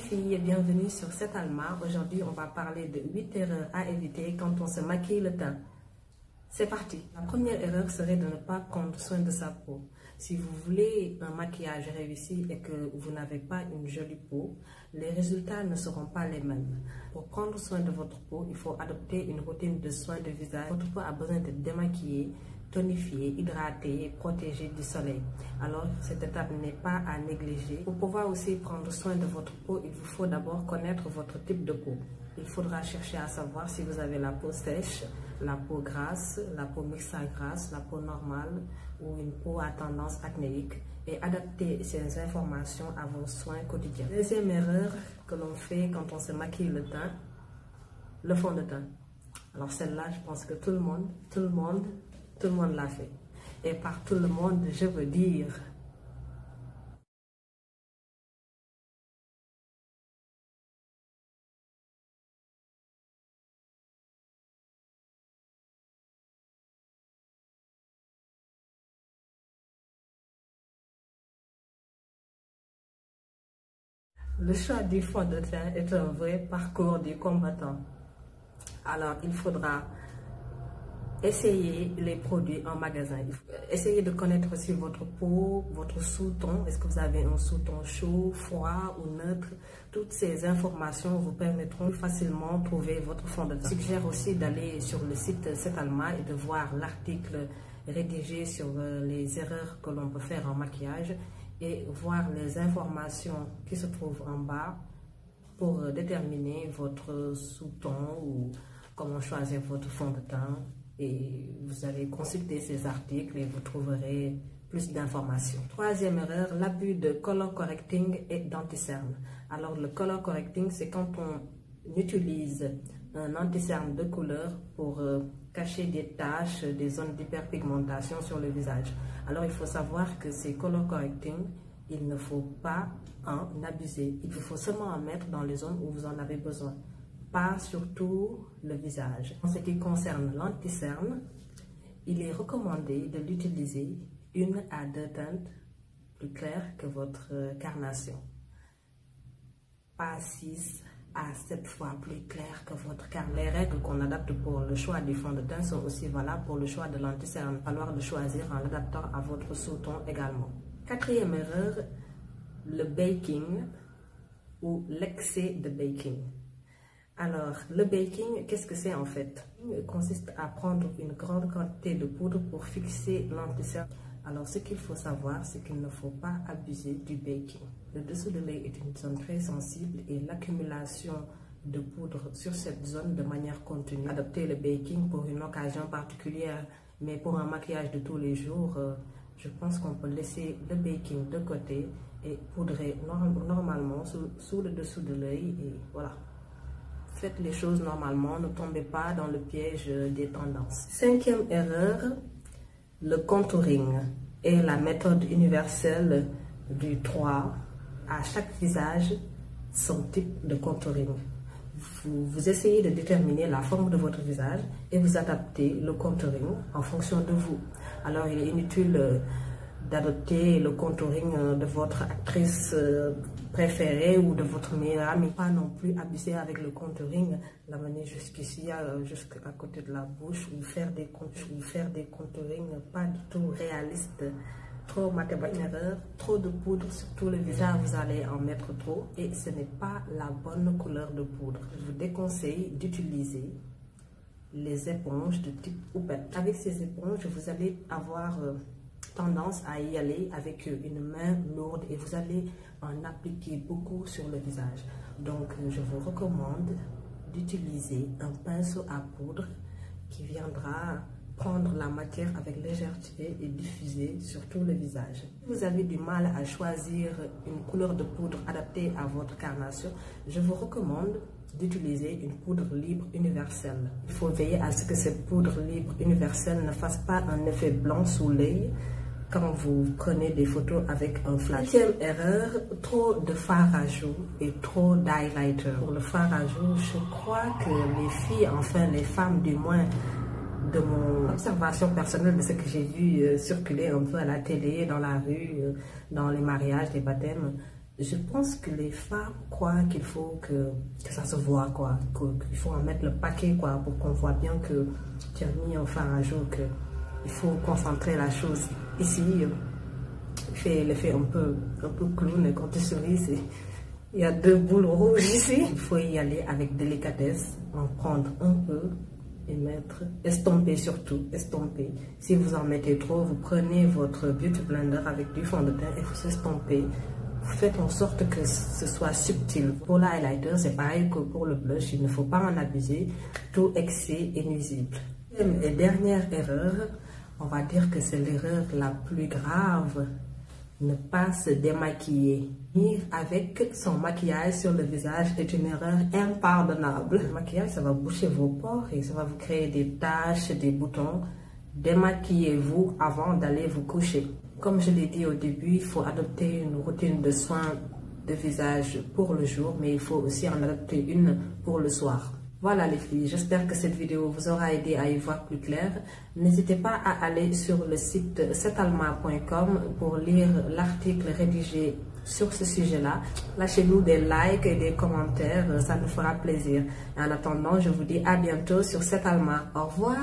filles, bienvenue sur Cet Alma. Aujourd'hui, on va parler de 8 erreurs à éviter quand on se maquille le teint. C'est parti. La première erreur serait de ne pas prendre soin de sa peau. Si vous voulez un maquillage réussi et que vous n'avez pas une jolie peau, les résultats ne seront pas les mêmes. Pour prendre soin de votre peau, il faut adopter une routine de soins de visage. Votre peau a besoin d'être démaquillée, tonifiée, hydratée, protégée du soleil. Alors, cette étape n'est pas à négliger. Pour pouvoir aussi prendre soin de votre peau, il vous faut d'abord connaître votre type de peau. Il faudra chercher à savoir si vous avez la peau sèche, la peau grasse, la peau mixte à grasse, la peau normale ou une peau à tendance acnéique et adapter ces informations à vos soins quotidiens. Deuxième erreur que l'on fait quand on se maquille le teint, le fond de teint. Alors celle-là, je pense que tout le monde l'a fait. Et par tout le monde, je veux dire le choix du fond de teint est un vrai parcours du combattant. Alors, il faudra essayer les produits en magasin. Essayez de connaître aussi votre peau, votre sous-ton. Est-ce que vous avez un sous-ton chaud, froid ou neutre? Toutes ces informations vous permettront facilement de trouver votre fond de teint. Je suggère aussi d'aller sur le site Cet Alma et de voir l'article rédigé sur les erreurs que l'on peut faire en maquillage et voir les informations qui se trouvent en bas pour déterminer votre sous-ton ou comment choisir votre fond de teint. Et vous allez consulter ces articles et vous trouverez plus d'informations. Troisième erreur, l'abus de color correcting et d'anti-cerne. Alors le color correcting, c'est quand on utilise un anti-cerne de couleur pour cacher des taches, des zones d'hyperpigmentation sur le visage. Alors il faut savoir que ces color correcting, il ne faut pas en abuser. Il vous faut seulement en mettre dans les zones où vous en avez besoin. Pas surtout le visage. En ce qui concerne l'anti-cerne, il est recommandé de l'utiliser 1 à 2 teintes plus claires que votre carnation. Pas 6 à 7 fois plus claires que votre carnation. Les règles qu'on adapte pour le choix du fond de teint sont aussi valables pour le choix de l'anti-cerne. Il va falloir le choisir en l'adaptant à votre sous-ton également. Quatrième erreur, le baking ou l'excès de baking. Alors, le baking, qu'est-ce que c'est en fait? Il consiste à prendre une grande quantité de poudre pour fixer l'anti-cerne. Alors, ce qu'il faut savoir, c'est qu'il ne faut pas abuser du baking. Le dessous de l'œil est une zone très sensible et l'accumulation de poudre sur cette zone de manière continue. Adopter le baking pour une occasion particulière, mais pour un maquillage de tous les jours, je pense qu'on peut laisser le baking de côté et poudrer normalement sous le dessous de l'œil et voilà. Faites les choses normalement, ne tombez pas dans le piège des tendances. Cinquième erreur, le contouring et la méthode universelle du 3. À chaque visage, son type de contouring. Vous essayez de déterminer la forme de votre visage et vous adaptez le contouring en fonction de vous. Alors, il est inutile d'adopter le contouring de votre actrice préférée ou de votre meilleure amie. Pas non plus abuser avec le contouring, l'amener jusqu'ici, jusqu'à côté de la bouche ou faire des contourings pas du tout réalistes. Trop mathématique, erreur, trop de poudre sur tout le visage, vous allez en mettre trop et ce n'est pas la bonne couleur de poudre. Je vous déconseille d'utiliser les éponges de type houppette. Avec ces éponges, vous allez avoir tendance à y aller avec une main lourde et vous allez en appliquer beaucoup sur le visage. Donc, je vous recommande d'utiliser un pinceau à poudre qui viendra prendre la matière avec légèreté et diffuser sur tout le visage. Si vous avez du mal à choisir une couleur de poudre adaptée à votre carnation, je vous recommande d'utiliser une poudre libre universelle. Il faut veiller à ce que cette poudre libre universelle ne fasse pas un effet blanc sous l'œil quand vous prenez des photos avec un flash. 7e erreur, trop de fard à joues et trop d'highlighter. Pour le fard à joues, je crois que les filles, enfin les femmes du moins, de mon observation personnelle de ce que j'ai vu circuler un peu à la télé, dans la rue, dans les mariages, les baptêmes, Je pense que les femmes croient qu'il faut que ça se voit, quoi, qu'il faut en mettre le paquet, quoi, pour qu'on voit bien que tu as mis un fard à jour, qu'il faut concentrer la chose. Ici, l'effet un peu clown quand tu souris, il y a 2 boules rouges ici. Il faut y aller avec délicatesse, en prendre un peu et mettre, estomper surtout, estomper. Si vous en mettez trop, vous prenez votre beauty blender avec du fond de teint et vous estompez. Faites en sorte que ce soit subtil. Pour l'highlighter, c'est pareil que pour le blush, il ne faut pas en abuser. Tout excès est nuisible. Et dernière erreur, on va dire que c'est l'erreur la plus grave. Ne pas se démaquiller. Venir avec son maquillage sur le visage est une erreur impardonnable. Le maquillage, ça va boucher vos pores et ça va vous créer des taches, des boutons. Démaquillez-vous avant d'aller vous coucher. Comme je l'ai dit au début, il faut adopter une routine de soins de visage pour le jour, mais il faut aussi en adopter une pour le soir. Voilà les filles, j'espère que cette vidéo vous aura aidé à y voir plus clair. N'hésitez pas à aller sur le site setalma.com pour lire l'article rédigé sur ce sujet-là. Lâchez-nous des likes et des commentaires, ça nous fera plaisir. Et en attendant, je vous dis à bientôt sur Setalma. Au revoir.